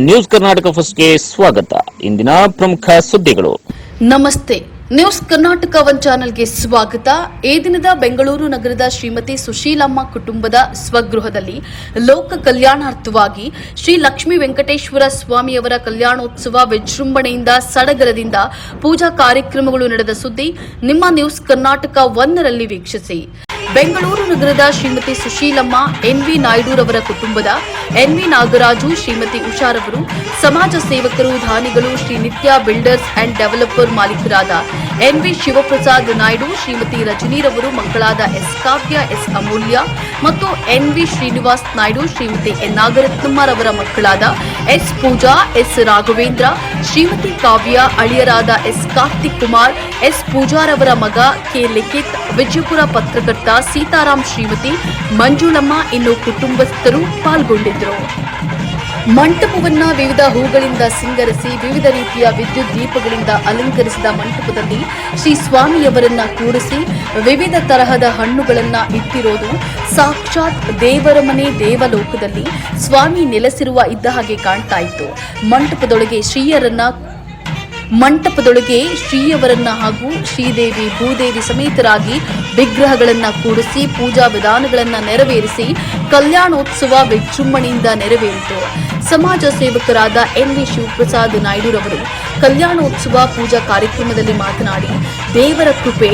News Karnataka ಫಸ್ಟ್ಗೆ ಸ್ವಾಗತ. ಇಂದಿನ ಪ್ರಮುಖ ಸುದ್ದಿಗಳು. ನಮಸ್ತೆ, ನ್ಯೂಸ್ ಕರ್ನಾಟಕ ಒನ್ ಚಾನೆಲ್ಗೆ ಸ್ವಾಗತ. ಈ ದಿನದ ಬೆಂಗಳೂರು ನಗರದ ಶ್ರೀಮತಿ ಸುಶೀಲಮ್ಮ ಕುಟುಂಬದ ಸ್ವಗೃಹದಲ್ಲಿ ಲೋಕ ಕಲ್ಯಾಣಾರ್ಥವಾಗಿ ಶ್ರೀ ಲಕ್ಷ್ಮೀ ವೆಂಕಟೇಶ್ವರ ಸ್ವಾಮಿಯವರ ಕಲ್ಯಾಣೋತ್ಸವ ವಿಜೃಂಭಣೆಯಿಂದ ಸಡಗರದಿಂದ ಪೂಜಾ ಕಾರ್ಯಕ್ರಮಗಳು ನಡೆದ ಸುದ್ದಿ ನಿಮ್ಮ ನ್ಯೂಸ್ ಕರ್ನಾಟಕ ಒನ್ನರಲ್ಲಿ ವೀಕ್ಷಿಸಿ. ಬೆಂಗಳೂರು ನಗರದ ಶ್ರೀಮತಿ ಸುಶೀಲಮ್ಮ ಎನ್ವಿ ನಾಯ್ಡುರವರ ಕುಟುಂಬದ ಎನ್ವಿ ನಾಗರಾಜು, ಶ್ರೀಮತಿ ಉಷಾರವರು ಸಮಾಜ ಸೇವಕರು, ದಾನಿಗಳು, Shri Nitya builders and developer ಮಾಲೀಕರಾದ ಎನ್ವಿ ಶಿವಪ್ರಸಾದ್ ನಾಯ್ಡು, ಶ್ರೀಮತಿ ರಜನೀರವರು ಮಕ್ಕಳಾದ ಎಸ್ ಕಾವ್ಯ, ಎಸ್ ಅಮೂಲ್ಯ ಮತ್ತು ಎನ್ವಿ ಶ್ರೀನಿವಾಸ್ ನಾಯ್ಡು, ಶ್ರೀಮತಿ ಎನ್ ನಾಗರತ್ನಮ್ಮರವರ ಮಕ್ಕಳಾದ ಎಸ್ ಪೂಜಾ, ಎಸ್ ರಾಘವೇಂದ್ರ, ಶ್ರೀಮತಿ ಕಾವ್ಯ, ಅಳಿಯರಾದ ಎಸ್ ಕಾರ್ತಿಕ್ ಕುಮಾರ್, ಎಸ್ ಪೂಜಾರವರ ಮಗ ಕೆ ಲಿಖಿತ್, ವಿಜಯಪುರ ಪತ್ರಕರ್ತ ಸೀತಾರಾಮ್, ಶ್ರೀಮತಿ ಮಂಜುಳಮ್ಮ ಇನ್ನು ಕುಟುಂಬಸ್ಥರು ಪಾಲ್ಗೊಂಡಿದ್ದರು. ಮಂಟಪವನ್ನ ವಿವಿಧ ಹೂಗಳಿಂದ ಸಿಂಗರಿಸಿ ವಿವಿಧ ರೀತಿಯ ವಿದ್ಯುತ್ ದೀಪಗಳಿಂದ ಅಲಂಕರಿಸಿದ ಮಂಟಪದಲ್ಲಿ ಶ್ರೀ ಸ್ವಾಮಿಯವರನ್ನ ಕೂರಿಸಿ ವಿವಿಧ ತರಹದ ಹಣ್ಣುಗಳನ್ನ ಇಟ್ಟಿರೋದು ಸಾಕ್ಷಾತ್ ದೇವರ ಮನೆ ದೇವಲೋಕದಲ್ಲಿ ಸ್ವಾಮಿ ನೆಲೆಸಿರುವ ಇದ್ದ ಹಾಗೆ ಕಾಣ್ತಾ ಇತ್ತು. ಮಂಟಪದೊಳಗೆ ಶ್ರೀಯವರನ್ನ ಹಾಗೂ ಶ್ರೀದೇವಿ, ಭೂದೇವಿ ಸಮೇತರಾಗಿ ವಿಗ್ರಹಗಳನ್ನ ಕೂಡಿಸಿ ಪೂಜಾ ವಿಧಾನಗಳನ್ನ ನೆರವೇರಿಸಿ ಕಲ್ಯಾಣೋತ್ಸವ ವಿಜೃಂಭಣೆಯಿಂದ ನೆರವೇರಿತು. ಸಮಾಜ ಸೇವಕರಾದ ಎನ್ವಿ ಶಿವಪ್ರಸಾದ್ ನಾಯ್ಡುರವರು ಕಲ್ಯಾಣೋತ್ಸವ ಪೂಜಾ ಕಾರ್ಯಕ್ರಮದಲ್ಲಿ ಮಾತನಾಡಿ, ದೇವರ ಕೃಪೆ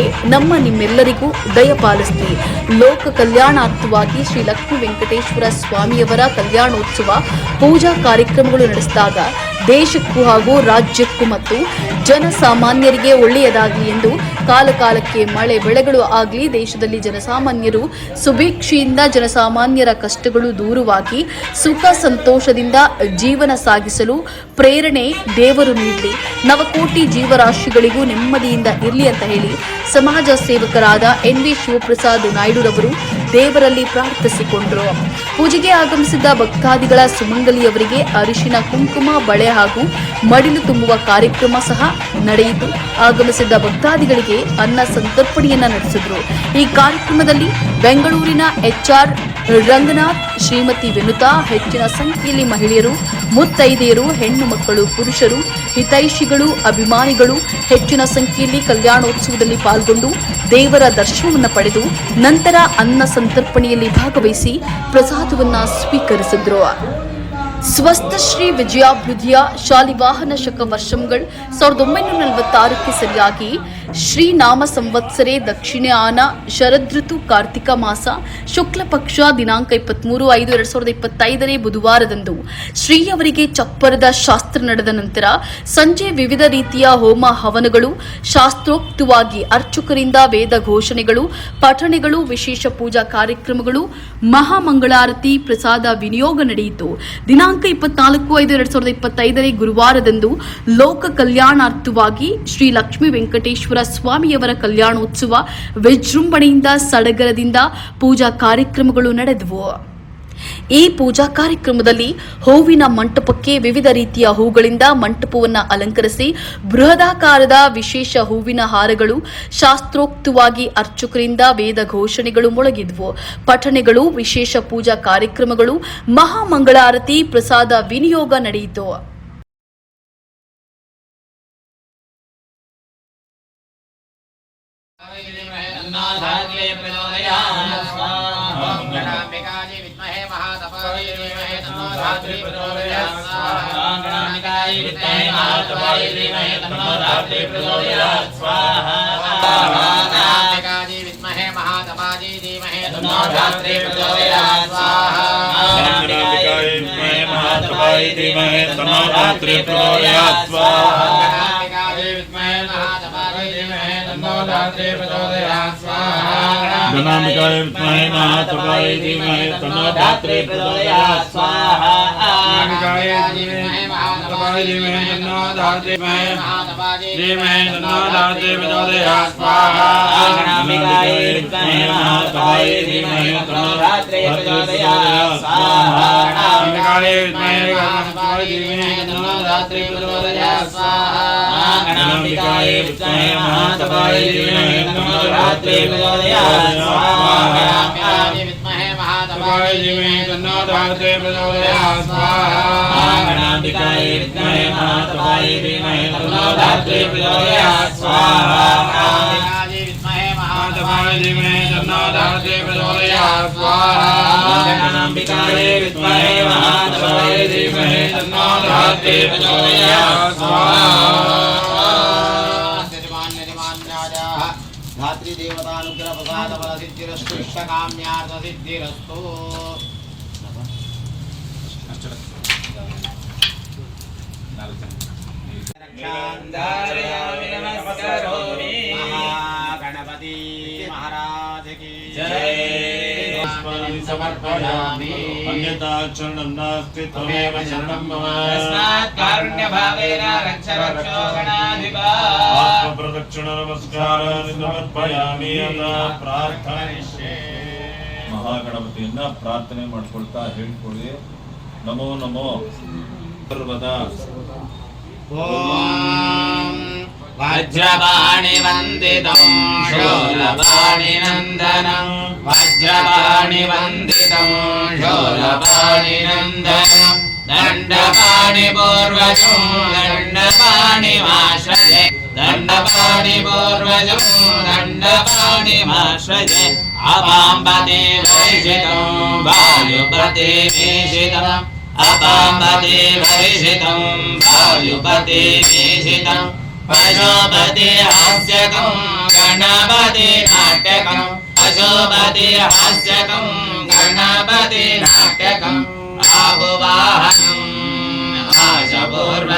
ನಿಮ್ಮೆಲ್ಲರಿಗೂ ದಯಪಾಲಿಸಲಿ. ಲೋಕ ಕಲ್ಯಾಣಾರ್ಥವಾಗಿ ಶ್ರೀ ಲಕ್ಷ್ಮೀ ವೆಂಕಟೇಶ್ವರ ಸ್ವಾಮಿಯವರ ಕಲ್ಯಾಣೋತ್ಸವ ಪೂಜಾ ಕಾರ್ಯಕ್ರಮಗಳು ನಡೆಸಿದಾಗ ದೇಶಕ್ಕೂ ಹಾಗೂ ರಾಜ್ಯಕ್ಕೂ ಮತ್ತು ಜನಸಾಮಾನ್ಯರಿಗೆ ಒಳ್ಳೆಯದಾಗಲಿ ಎಂದು ಕಾಲಕಾಲಕ್ಕೆ ಮಳೆ ಬೆಳೆಗಳು ಆಗಲಿ, ದೇಶದಲ್ಲಿ ಜನಸಾಮಾನ್ಯರು ಸುಭಿಕ್ಷೆಯಿಂದ ಜನಸಾಮಾನ್ಯರ ಕಷ್ಟಗಳು ದೂರವಾಗಿ ಸುಖ ಸಂತೋಷದಿಂದ ಜೀವನ ಸಾಗಿಸಲು ಪ್ರೇರಣೆ ದೇವರು ನೀಡಲಿ, ನವಕೋಟಿ ಜೀವರಾಶಿಗಳಿಗೂ ನೆಮ್ಮದಿಯಿಂದ ಇರಲಿ ಅಂತ ಹೇಳಿ ಸಮಾಜ ಸೇವಕರಾದ ಎನ್ವಿ ಶಿವಪ್ರಸಾದ್ ನಾಯ್ಡುರವರು ದೇವರಲ್ಲಿ ಪ್ರಾರ್ಥಿಸಿಕೊಂಡರು. ಪೂಜೆಗೆ ಆಗಮಿಸಿದ್ದ ಭಕ್ತಾದಿಗಳ ಸುಮಂಗಲಿಯವರಿಗೆ ಅರಿಶಿನ, ಕುಂಕುಮ, ಬಳೆ ಹಾಗೂ ಮಡಿಲು ತುಂಬುವ ಕಾರ್ಯಕ್ರಮ ಸಹ ನಡೆಯಿತು. ಆಗಮಿಸಿದ್ದ ಭಕ್ತಾದಿಗಳಿಗೆ ಅನ್ನ ಸಂತರ್ಪಣೆಯನ್ನ ನಡೆಸಿದರು. ಈ ಕಾರ್ಯಕ್ರಮದಲ್ಲಿ ಬೆಂಗಳೂರಿನ HR ರಂಗನಾಥ್, ಶ್ರೀಮತಿ ವಿನುತಾ, ಹೆಚ್ಚಿನ ಸಂಖ್ಯೆಯಲ್ಲಿ ಮಹಿಳೆಯರು, ಮುತ್ತೈದೆಯರು, ಹೆಣ್ಣು ಮಕ್ಕಳು, ಪುರುಷರು, ಹಿತೈಷಿಗಳು, ಅಭಿಮಾನಿಗಳು ಹೆಚ್ಚಿನ ಸಂಖ್ಯೆಯಲ್ಲಿ ಕಲ್ಯಾಣೋತ್ಸವದಲ್ಲಿ ಪಾಲ್ಗೊಂಡು ದೇವರ ದರ್ಶನವನ್ನು ಪಡೆದು ನಂತರ ಅನ್ನ ಸಂತರ್ಪಣೆಯಲ್ಲಿ ಭಾಗವಹಿಸಿ ಪ್ರಸಾದವನ್ನ ಸ್ವೀಕರಿಸಿದ್ರು. ಸ್ವಸ್ಥ ಶ್ರೀ ವಿಜಯಾಭಿವೃದ್ಧಿಯ ಶಾಲಿವಾಹನ ಶಕ ವರ್ಷಂಗಳು 1946ಕ್ಕೆ ಸರಿಯಾಗಿ ಶ್ರೀನಾಮ ಸಂವತ್ಸರೆ ದಕ್ಷಿಣಾಯನ ಶರದೃತು ಕಾರ್ತಿಕ ಮಾಸ ಶುಕ್ಲ ಪಕ್ಷ ದಿನಾಂಕ 23/5/2025 ಬುಧವಾರದಂದು ಶ್ರೀಯವರಿಗೆ ಚಪ್ಪರದ ಶಾಸ್ತ್ರ ನಡೆದ ನಂತರ ಸಂಜೆ ವಿವಿಧ ರೀತಿಯ ಹೋಮ ಹವನಗಳು, ಶಾಸ್ತ್ರೋಕ್ತವಾಗಿ ಅರ್ಚಕರಿಂದ ವೇದ ಘೋಷಣೆಗಳು, ಪಠಣೆಗಳು, ವಿಶೇಷ ಪೂಜಾ ಕಾರ್ಯಕ್ರಮಗಳು, ಮಹಾಮಂಗಳಾರತಿ, ಪ್ರಸಾದ ವಿನಿಯೋಗ ನಡೆಯಿತು. ದಿನಾಂಕ 24/5/2025 ಗುರುವಾರದಂದು ಲೋಕ ಕಲ್ಯಾಣಾರ್ಥವಾಗಿ ಶ್ರೀ ಲಕ್ಷ್ಮೀ ವೆಂಕಟೇಶ್ವರ ಸ್ವಾಮಿಯವರ ಕಲ್ಯಾಣೋತ್ಸವ ವಿಜೃಂಭಣೆಯಿಂದ ಸಡಗರದಿಂದ ಪೂಜಾ ಕಾರ್ಯಕ್ರಮಗಳು ನಡೆದವು. ಈ ಪೂಜಾ ಕಾರ್ಯಕ್ರಮದಲ್ಲಿ ಹೂವಿನ ಮಂಟಪಕ್ಕೆ ವಿವಿಧ ರೀತಿಯ ಹೂಗಳಿಂದ ಮಂಟಪವನ್ನು ಅಲಂಕರಿಸಿ ಬೃಹದಾಕಾರದ ವಿಶೇಷ ಹೂವಿನ ಹಾರಗಳು, ಶಾಸ್ತ್ರೋಕ್ತವಾಗಿ ಅರ್ಚಕರಿಂದ ವೇದ ಘೋಷಣೆಗಳು ಮೊಳಗಿದ್ವು. ಪಠಣೆಗಳು, ವಿಶೇಷ ಪೂಜಾ ಕಾರ್ಯಕ್ರಮಗಳು, ಮಹಾಮಂಗಳಾರತಿ, ಪ್ರಸಾದ ವಿನಿಯೋಗ ನಡೆಯಿತು. गणाम्बिकाय विद्महे महातपाय धीमहि तन्नो धात्री प्रचोदयात् स्वाहा गणाम्बिकाय धीमहि महातपाय धीमहि तन्नो धात्री प्रचोदयात् स्वाहा गणाम्बिकाय विद्महे महातपाय धीमहि तन्नो धात्री प्रचोदयात् स्वाहा गणाम्बिकाय विद्महे महातपाय धीमहि तन्नो धात्री प्रचोदयात् स्वाहा गणाम्बिकाय विद्महे महातपाय धीमहि तन्नो धात्री प्रचोदयात् स्वाहा महातपाय धीमहि तन्नो धात्रे प्रचोदयात् स्वाहा गणाम्बिकायै विद्महे महातपाय धीमहि तन्नो धात्रे प्रचोदयात् स्वाहा महातपाय धीमहि तन्नो धात्रे प्रचोदयात् स्वाहा गणाम्बिकायै विद्महे महातपाय धीमहि तन्नो धात्रे प्रचोदयात् स्वाहा धात्री देवतानुग्रह प्रसाद बल सिद्धिरस्तु इष्टकाम्यार्थ सिद्धिरस्तु महागणपति महाराज की जय समर्पयामि अन्यथा शरणं नास्ति त्वमेव शरणं मम तस्मात् कारुण्य भावेन रक्ष रक्षो गणाधिपा आत्मप्रदक्षिण नमस्कारान् समर्पयामि अतः प्रार्थनिष्ये ಮಹಾಗಣಪತಿಯನ್ನ ಪ್ರಾರ್ಥನೆ ಮಾಡ್ಕೊಳ್ತಾ ಹೇಳ್ಕೊಳ್ಳಿ. ನಮೋ ನಮೋ ಸರ್ವದಾ. ಓಂ ವಜ್ರಪಾಣಿ ವಂದಿತಂ ಶೂಲಪಾಣಿ ನಂದನಂ ವಜ್ರಪಾಣಿ ವಂದಿತಂ ಶೂಲಪಾಣಿ ನಂದನಂ ದಂಡಪಾಣಿ ಪೂರ್ವಜಂ ದಂಡಪಾಣಿ ಮಾಶ್ರಯೇ ದಂಡಪಾಣಿ ಪೂರ್ವಜಂ ದಂಡಪಾಣಿ ಮಾಶ್ರಯೇ ಅಪಾಂಬತೆ ವೈಷಿತಂ ವಾಯುಪತೆ ಮೇಷಿತಂ ಅಪಾಂಬತೆ ವೈಷಿತಂ ವಾಯುಪತೆ ಮೇಷಿತಂ ಪಶುಪತಿ ಹಾಸ್ಯಕಂ ಗಣಪತಿ ನಾಟ್ಯಕಂ ಪಶುಪತಿ ಹಾಸ್ಯಕಂ ಗಣಪತಿ ನಾಟ್ಯಕಂ ಆಹುವಾಹನಂ ಆಶಪೂರ್ವ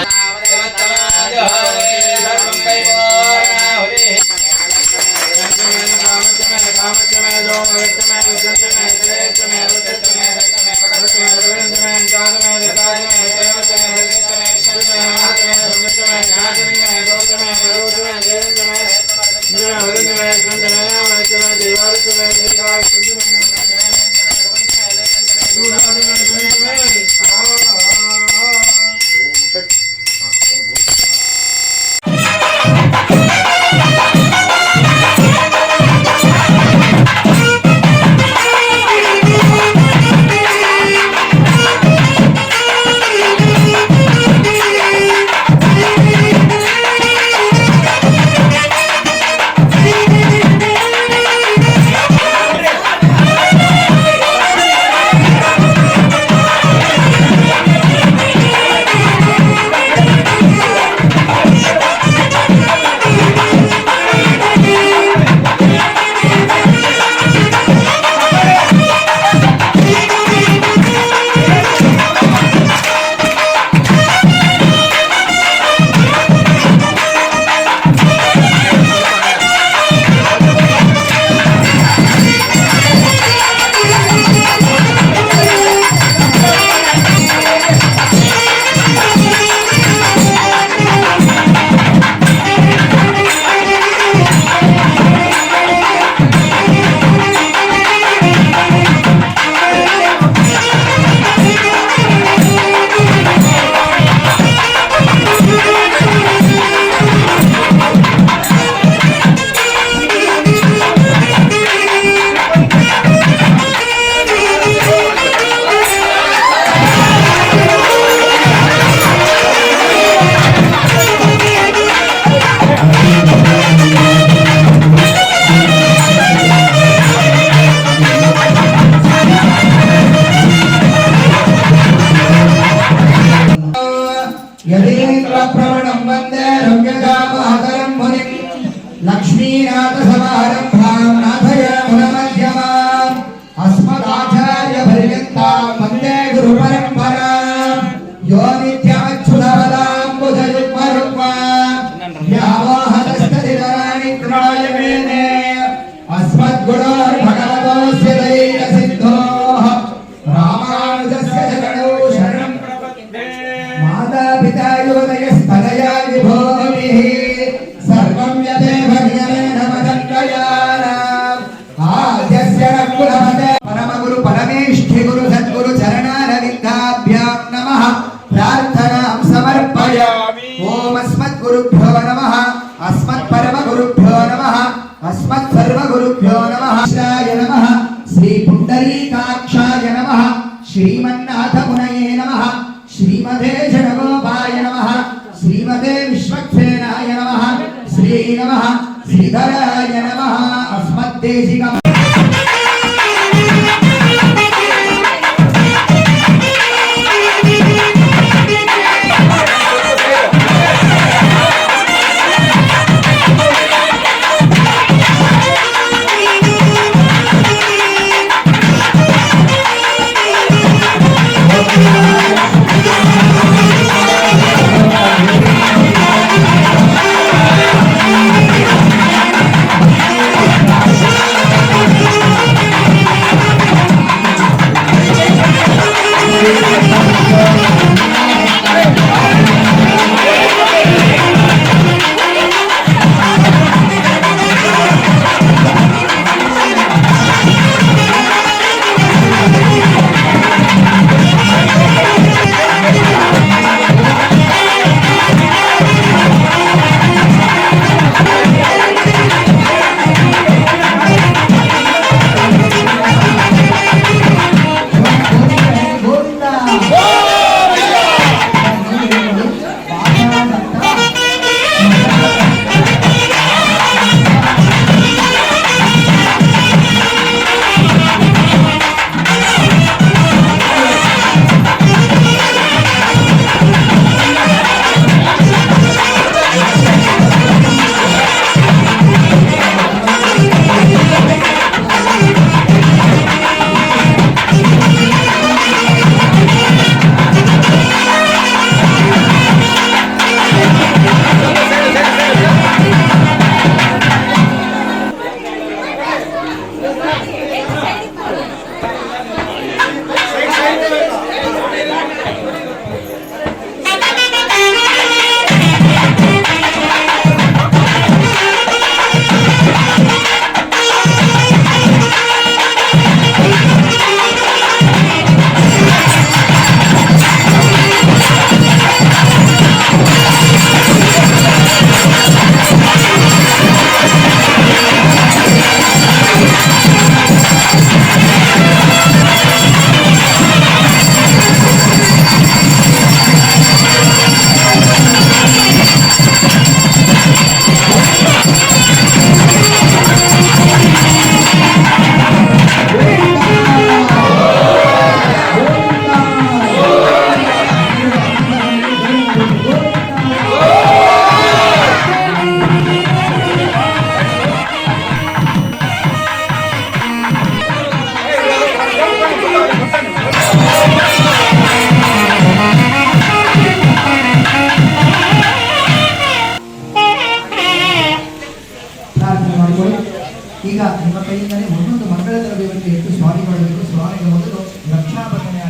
यदीन्द्रप्रवणं वन्दे रम्यजामातरं मुनिं लक्ष्मीनाथसमारम्भां नाथयामुनमध्यमाम् अस्मदाचार्यपर्यन्तां वन्दे गुरुपरम्परां यो नित्यमच्युतपदाम्बुजयुग्मरुग्मा व्यावाहतस्तदितराणि त्रायमेने अस्मद्गुरोर्भगवतोऽस्य दैर्यसिद्धोः रामानुजस्य चरणौ शरणं माता-पिता योदयस्तनया विभोभिः सर्वं यदेव नियमेन मदन्वयानाम् आद्यस्य रघुकुलपते परमगुरु परमेष्ठि गुरु सद्गुरु चरणारविन्दाभ्यां नमः प्रार्थनां समर्पयामि ॐ अस्मद्गुरुभ्यो नमः अस्मत्परमगुरुभ्यो नमः अस्मत्सर्वगुरुभ्यो नमः श्रीपुण्डरीकाक्षाय श्रीमन्नाथ मुनये नमः श्रीमते जडगोपाय नमः श्रीमते विश्वक्सेनाय नमः श्री नमः श्रीधराय नमः अस्मद्देशिकम् ಈಗ ನಿಮ್ಮ ಕೈಯಿಂದಲೇ ಒಂದೊಂದು ಮಂಗಳ ದ್ರವ್ಯವನ್ನು ಎತ್ತು ಸ್ವಾಮಿ ಮಾಡಬೇಕು. ಸ್ವಾಮಿಗೆ ಮೊದಲು ರಕ್ಷಾಬಂಧನೆ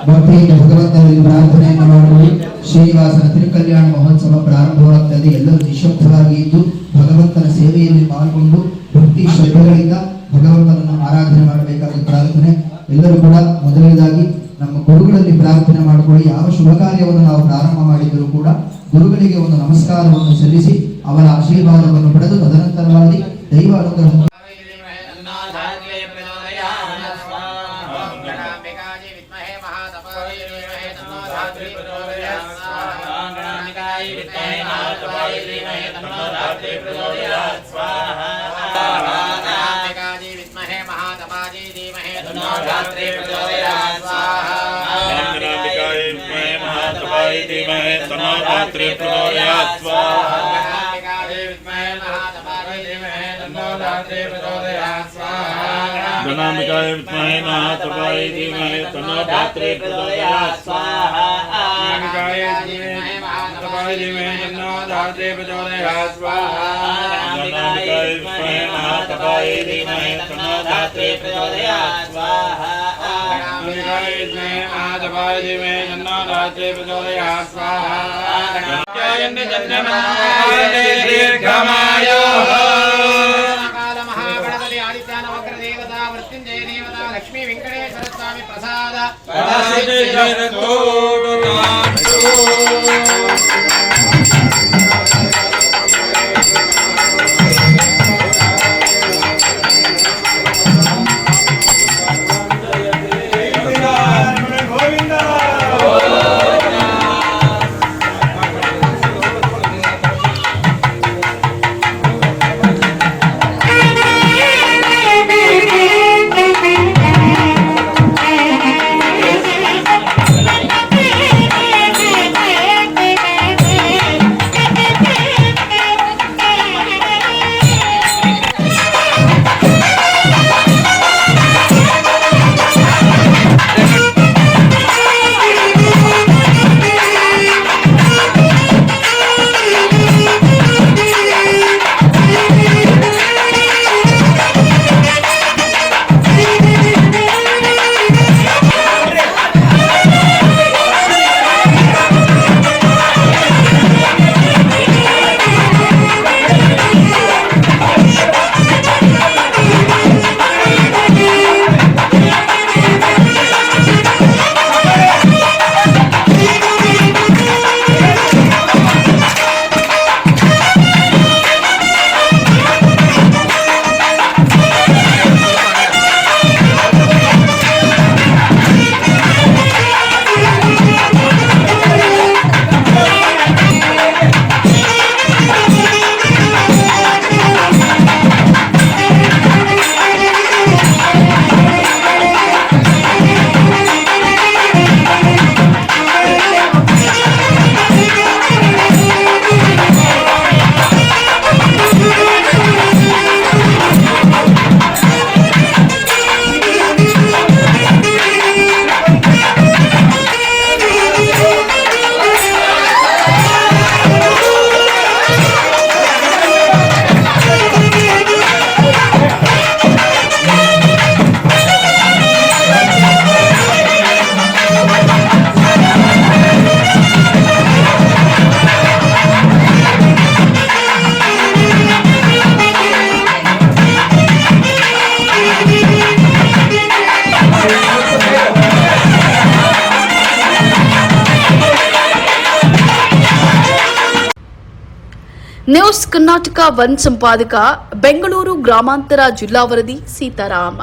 ಭಕ್ತಿಯಿಂದ ಭಗವಂತನಲ್ಲಿ ಪ್ರಾರ್ಥನೆಯನ್ನು ಮಾಡುವುದು. ಶ್ರೀನಿವಾಸನ ತಿರುಕಲ್ಯಾಣ ಮಹೋತ್ಸವ ಪ್ರಾರಂಭವಾಗ್ತದೆ. ಎಲ್ಲರೂ ನಿಶಬ್ದವಾಗಿ ಇದ್ದು ಭಗವಂತನ ಸೇವೆಯಲ್ಲಿ ಪಾಲ್ಗೊಂಡು ಭಕ್ತಿ ಶ್ರದ್ಧೆಗಳಿಂದ ಭಗವಂತನನ್ನು ಆರಾಧನೆ ಮಾಡಬೇಕಾದ ಪ್ರಾರ್ಥನೆ. ಎಲ್ಲರೂ ಕೂಡ ಮೊದಲನೇದಾಗಿ ನಮ್ಮ ಗುರುಗಳಲ್ಲಿ ಪ್ರಾರ್ಥನೆ ಮಾಡಿಕೊಳ್ಳಿ. ಯಾವ ಶುಭ ಕಾರ್ಯವನ್ನು ನಾವು ಪ್ರಾರಂಭ ಮಾಡಿದರೂ ಕೂಡ ಗುರುಗಳಿಗೆ ಒಂದು ನಮಸ್ಕಾರವನ್ನು ಸಲ್ಲಿಸಿ ಅವರ ಆಶೀರ್ವಾದವನ್ನು ಪಡೆದು ತದನಂತರವಾಗಿ ದೈವ ಅನುಗ್ರಹ धीमहि तन्नो धात्री प्रचोदयात् स्वाहा धात्रे प्रचोदयात् स्वाहा गणाम्बिकाय विद्महे महातपाय धीमहि तन्नो धात्री प्रचोदयात् स्वाहा गणाम्बिकाय विद्महे महातपाय धीमहि तन्नो धात्री प्रचोदयात् स्वाहा गणाम्बिकाय विद्महे महातपाय धीमहि तन्नो धात्री प्रचोदयात् स्वाहा गणाम्बिकाय विद्महे महातपाय धीमहि तन्नो धात्री प्रचोदयात् स्वाहा गणाम्बिकाय जन्मनाय दीर्घमायुः महागणपति आदित्य नवग्रह देवता मृत्युंजय देवता लक्ष्मी वेंकटेश्वर स्वामी प्रसाद ನ್ಯೂಸ್ ಕರ್ನಾಟಕ ಒನ್ ಸಂಪಾದಕ ಬೆಂಗಳೂರು ಗ್ರಾಮಾಂತರ ಜಿಲ್ಲಾ ವರದಿ ಸೀತಾರಾಮ.